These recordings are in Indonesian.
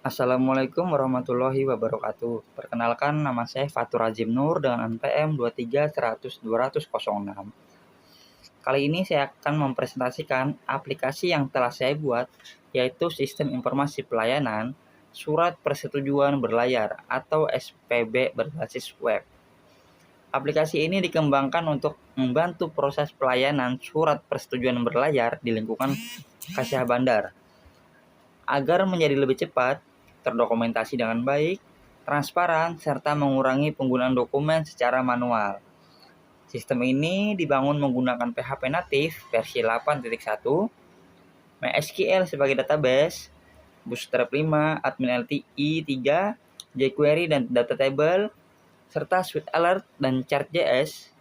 Assalamualaikum warahmatullahi wabarakatuh. Perkenalkan, nama saya Fatur Azim Nur dengan NPM 23.100.200.06. Kali ini saya akan mempresentasikan aplikasi yang telah saya buat, yaitu Sistem Informasi Pelayanan Surat Persetujuan Berlayar atau SPB berbasis web. Aplikasi ini dikembangkan untuk membantu proses pelayanan surat persetujuan berlayar di lingkungan Kasyah Bandar, agar menjadi lebih cepat, terdokumentasi dengan baik, transparan, serta mengurangi penggunaan dokumen secara manual. Sistem ini dibangun menggunakan PHP natif versi 8.1, MySQL sebagai database, Bootstrap 5, Admin LTI 3, jQuery dan data table, serta Suite Alert dan Chart.js,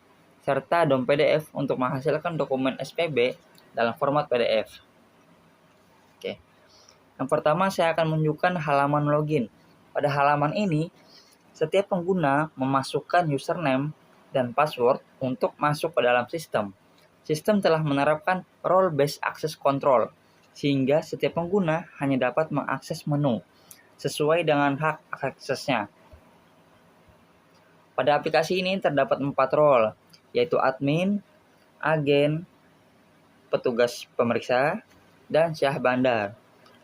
serta DOM PDF untuk menghasilkan dokumen SPB dalam format PDF. Oke. Yang pertama, saya akan menunjukkan halaman login. Pada halaman ini, setiap pengguna memasukkan username dan password untuk masuk ke dalam sistem. Sistem telah menerapkan role-based access control, sehingga setiap pengguna hanya dapat mengakses menu sesuai dengan hak aksesnya. Pada aplikasi ini terdapat 4 role, yaitu admin, agen, petugas pemeriksa, dan syah bandar.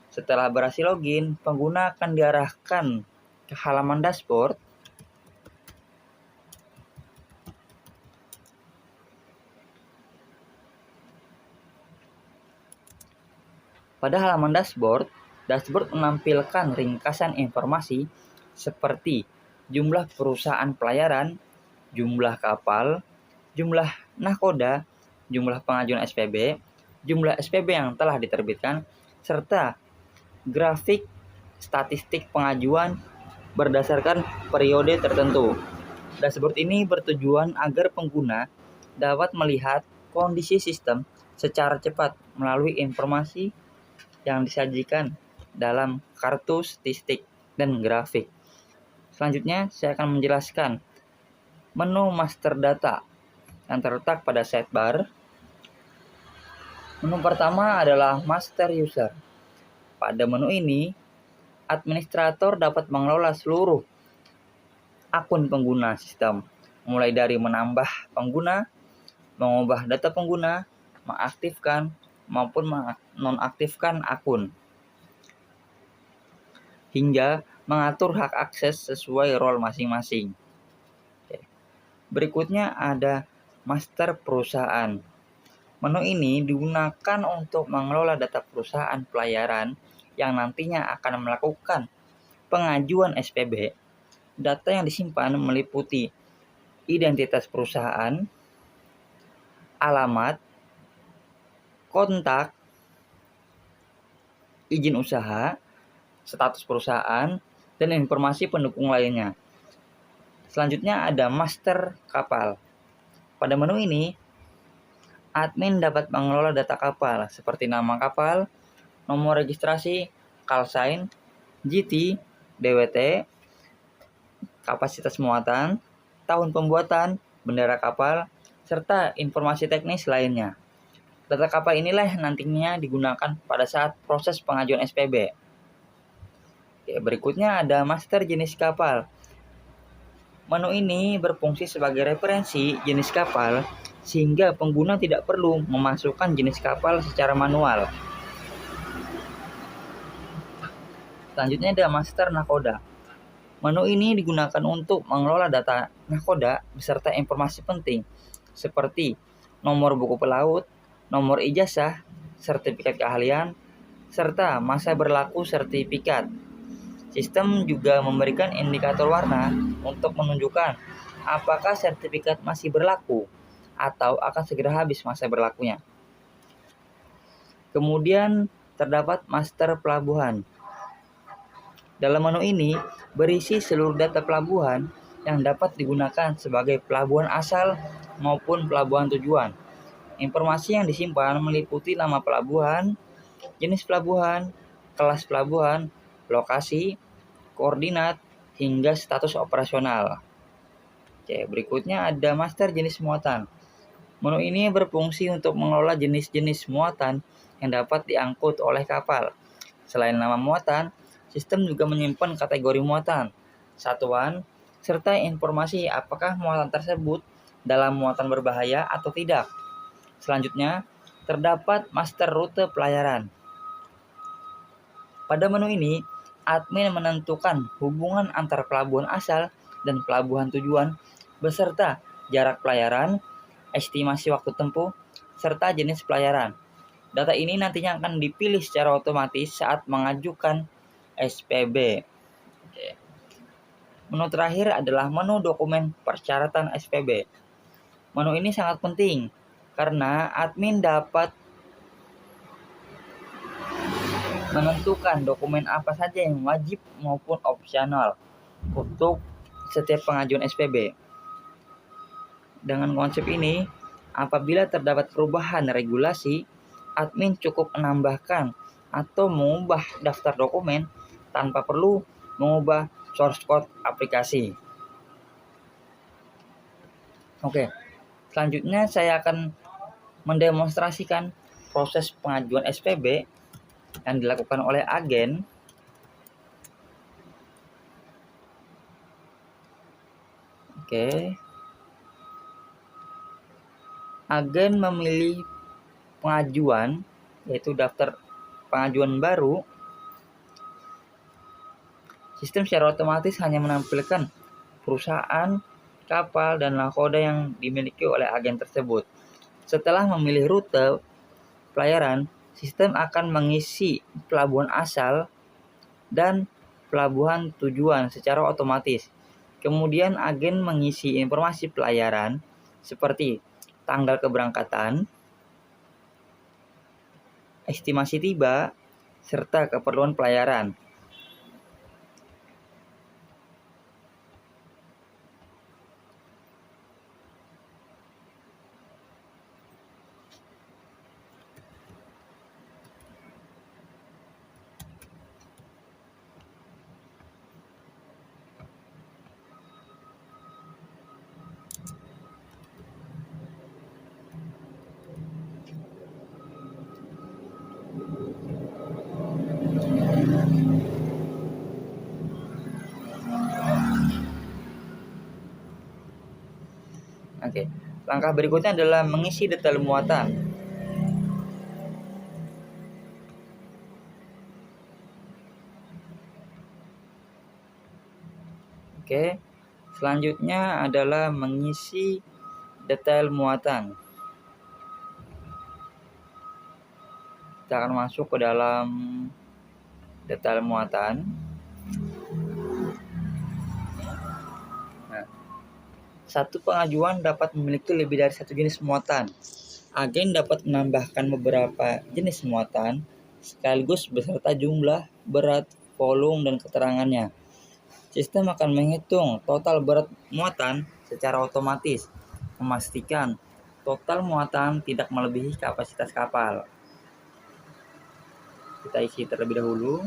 Setelah berhasil login, pengguna akan diarahkan ke halaman dashboard. Pada halaman dashboard menampilkan ringkasan informasi seperti jumlah perusahaan pelayaran, jumlah kapal, jumlah nahkoda, jumlah pengajuan SPB, jumlah SPB yang telah diterbitkan, serta grafik statistik pengajuan berdasarkan periode tertentu. Dashboard ini bertujuan agar pengguna dapat melihat kondisi sistem secara cepat melalui informasi yang disajikan dalam kartu statistik dan grafik. Selanjutnya, saya akan menjelaskan menu master data yang terletak pada sidebar. Menu pertama adalah master user. Pada menu ini, administrator dapat mengelola seluruh akun pengguna sistem, mulai dari menambah pengguna, mengubah data pengguna, mengaktifkan maupun menonaktifkan akun, hingga mengatur hak akses sesuai role masing-masing. Berikutnya ada master perusahaan. Menu ini digunakan untuk mengelola data perusahaan pelayaran yang nantinya akan melakukan pengajuan SPB. Data yang disimpan meliputi identitas perusahaan, alamat, kontak, izin usaha, status perusahaan, dan informasi pendukung lainnya. Selanjutnya ada master kapal. Pada menu ini, admin dapat mengelola data kapal seperti nama kapal, nomor registrasi, call sign, GT, DWT, kapasitas muatan, tahun pembuatan, bendera kapal, serta informasi teknis lainnya. Data kapal inilah nantinya digunakan pada saat proses pengajuan SPB. Berikutnya ada master jenis kapal. Menu ini berfungsi sebagai referensi jenis kapal sehingga pengguna tidak perlu memasukkan jenis kapal secara manual. Selanjutnya ada master nahkoda. Menu ini digunakan untuk mengelola data nahkoda beserta informasi penting seperti nomor buku pelaut, nomor ijazah, sertifikat keahlian, serta masa berlaku sertifikat. Sistem juga memberikan indikator warna untuk menunjukkan apakah sertifikat masih berlaku atau akan segera habis masa berlakunya. Kemudian terdapat master pelabuhan. Dalam menu ini berisi seluruh data pelabuhan yang dapat digunakan sebagai pelabuhan asal maupun pelabuhan tujuan. Informasi yang disimpan meliputi nama pelabuhan, jenis pelabuhan, kelas pelabuhan, lokasi, koordinat, hingga status operasional. Berikutnya ada master jenis muatan. Menu ini berfungsi untuk mengelola jenis-jenis muatan yang dapat diangkut oleh kapal. Selain nama muatan, Sistem juga menyimpan kategori muatan, satuan, serta informasi apakah muatan tersebut dalam muatan berbahaya atau tidak. Selanjutnya, terdapat master rute pelayaran. Pada menu ini, admin menentukan hubungan antar pelabuhan asal dan pelabuhan tujuan beserta jarak pelayaran, estimasi waktu tempuh, serta jenis pelayaran. Data ini nantinya akan dipilih secara otomatis saat mengajukan SPB. Oke. Menu terakhir adalah menu dokumen persyaratan SPB. Menu ini sangat penting karena admin dapat menentukan dokumen apa saja yang wajib maupun opsional untuk setiap pengajuan SPB. Dengan konsep ini, apabila terdapat perubahan regulasi, admin cukup menambahkan atau mengubah daftar dokumen tanpa perlu mengubah source code aplikasi. Oke, selanjutnya saya akan mendemonstrasikan proses pengajuan SPB yang dilakukan oleh agen. Oke. Agen memilih pengajuan, yaitu daftar pengajuan baru. Sistem secara otomatis hanya menampilkan perusahaan, kapal, dan nakoda yang dimiliki oleh agen tersebut. Setelah memilih rute pelayaran, sistem akan mengisi pelabuhan asal dan pelabuhan tujuan secara otomatis. Kemudian agen mengisi informasi pelayaran seperti tanggal keberangkatan, estimasi tiba, serta keperluan pelayaran. Oke. Langkah berikutnya adalah mengisi detail muatan. Oke. Selanjutnya adalah mengisi detail muatan. Kita akan masuk ke dalam detail muatan. Nah, satu pengajuan dapat memiliki lebih dari satu jenis muatan. Agen dapat menambahkan beberapa jenis muatan sekaligus beserta jumlah, berat, volume, dan keterangannya. Sistem akan menghitung total berat muatan secara otomatis, memastikan total muatan tidak melebihi kapasitas kapal. Kita isi terlebih dahulu.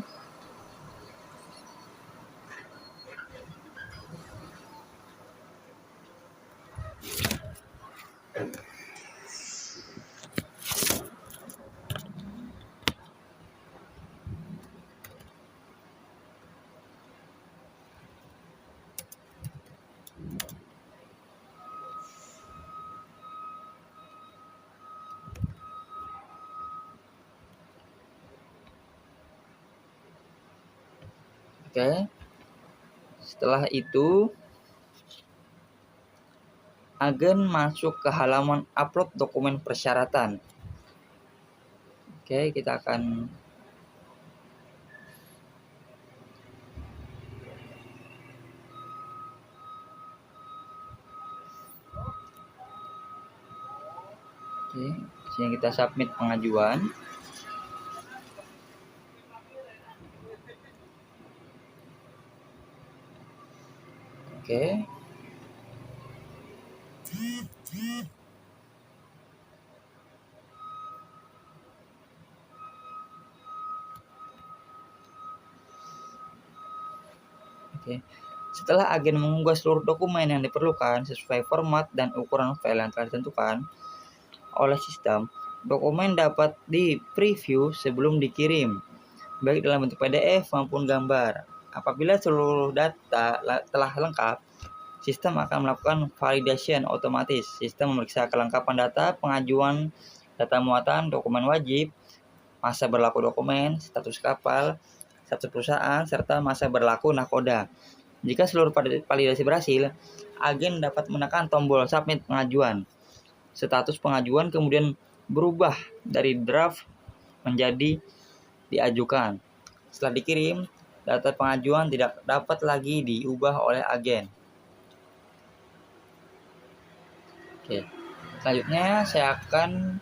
Oke. Setelah itu, agen masuk ke halaman upload dokumen persyaratan. Oke, kita akan sini kita submit pengajuan. Oke. Oke. Setelah agen mengunggah seluruh dokumen yang diperlukan sesuai format dan ukuran file yang telah ditentukan oleh sistem, dokumen dapat di-preview sebelum dikirim. baik dalam bentuk PDF maupun gambar. Apabila seluruh data telah lengkap, sistem akan melakukan validation otomatis. Sistem memeriksa kelengkapan data, pengajuan data muatan, dokumen wajib, masa berlaku dokumen, status kapal, status perusahaan, serta masa berlaku nakoda. Jika seluruh validasi berhasil, agen dapat menekan tombol submit pengajuan. Status pengajuan kemudian berubah dari draft menjadi diajukan. Setelah dikirim, data pengajuan tidak dapat lagi diubah oleh agen. Oke. Selanjutnya saya akan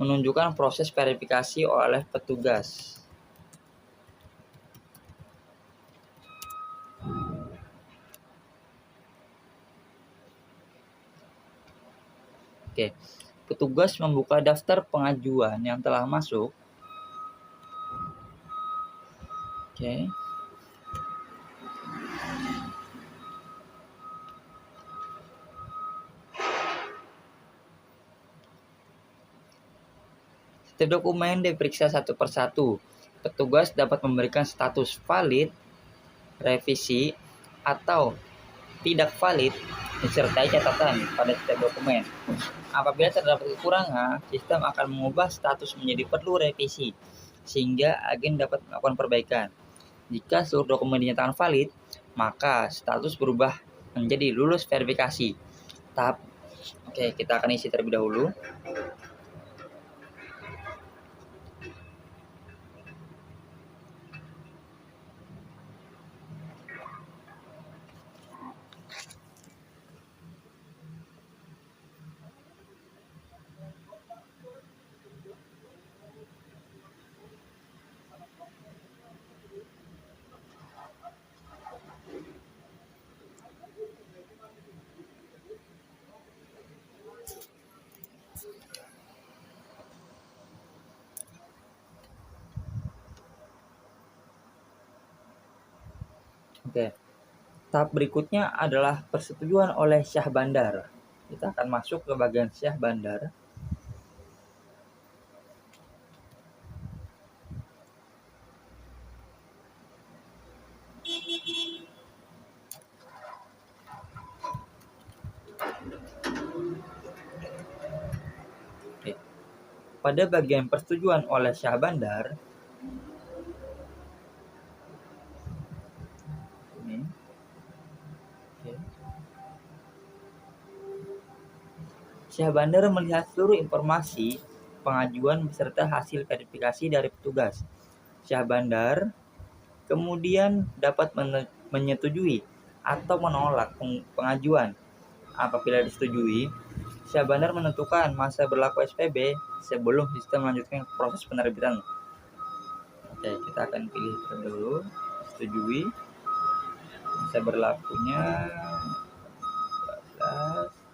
menunjukkan proses verifikasi oleh petugas. Oke. Petugas membuka daftar pengajuan yang telah masuk. Oke. Setiap dokumen diperiksa satu persatu. Petugas dapat memberikan status valid, revisi, atau tidak valid disertai catatan pada setiap dokumen. Apabila terdapat kekurangan, sistem akan mengubah status menjadi perlu revisi, sehingga agen dapat melakukan perbaikan. Jika seluruh dokumen dinyatakan valid, maka status berubah menjadi lulus verifikasi. Oke, kita akan isi terlebih dahulu. Oke. Tahap berikutnya adalah persetujuan oleh Syah Bandar. Kita akan masuk ke bagian Syah Bandar. Oke. Pada bagian persetujuan oleh Syah Bandar, Syah Bandar melihat seluruh informasi pengajuan beserta hasil verifikasi dari petugas. Syah Bandar kemudian dapat menyetujui atau menolak pengajuan. Apabila disetujui, Syah Bandar menentukan masa berlaku SPB sebelum sistem melanjutkan proses penerbitan. Oke, kita akan pilih terlebih dahulu setujui. Masa berlakunya 14.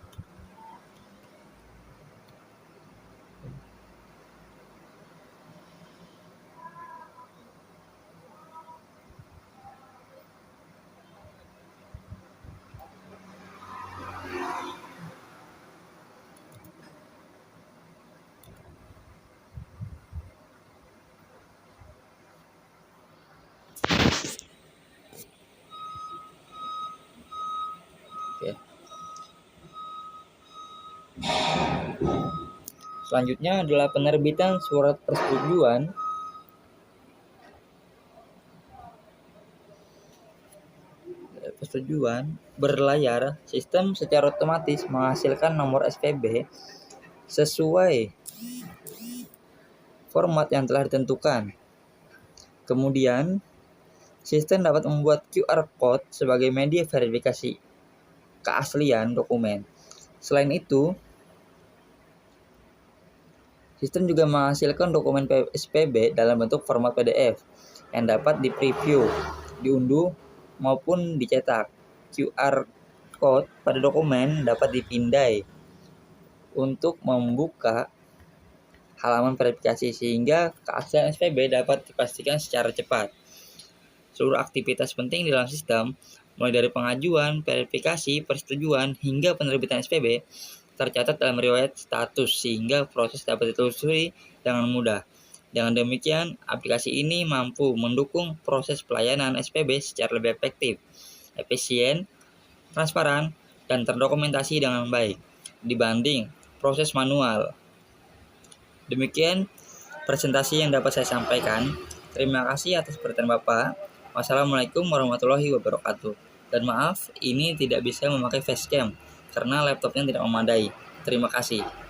Selanjutnya adalah penerbitan surat persetujuan berlayar. Sistem secara otomatis menghasilkan nomor SPB sesuai format yang telah ditentukan. Kemudian, sistem dapat membuat QR Code sebagai media verifikasi keaslian dokumen. Selain itu, sistem juga menghasilkan dokumen SPB dalam bentuk format PDF yang dapat di-preview, diunduh, maupun dicetak. QR Code pada dokumen dapat dipindai untuk membuka halaman verifikasi sehingga keaslian SPB dapat dipastikan secara cepat. Seluruh aktivitas penting di dalam sistem, mulai dari pengajuan, verifikasi, persetujuan, hingga penerbitan SPB, tercatat dalam riwayat status sehingga proses dapat ditelusuri dengan mudah. Dengan demikian, aplikasi ini mampu mendukung proses pelayanan SPB secara lebih efektif, efisien, transparan, dan terdokumentasi dengan baik dibanding proses manual. Demikian presentasi yang dapat saya sampaikan. Terima kasih atas perhatian Bapak. Wassalamualaikum warahmatullahi wabarakatuh. Dan maaf, ini tidak bisa memakai facecam karena laptopnya tidak memadai. Terima kasih.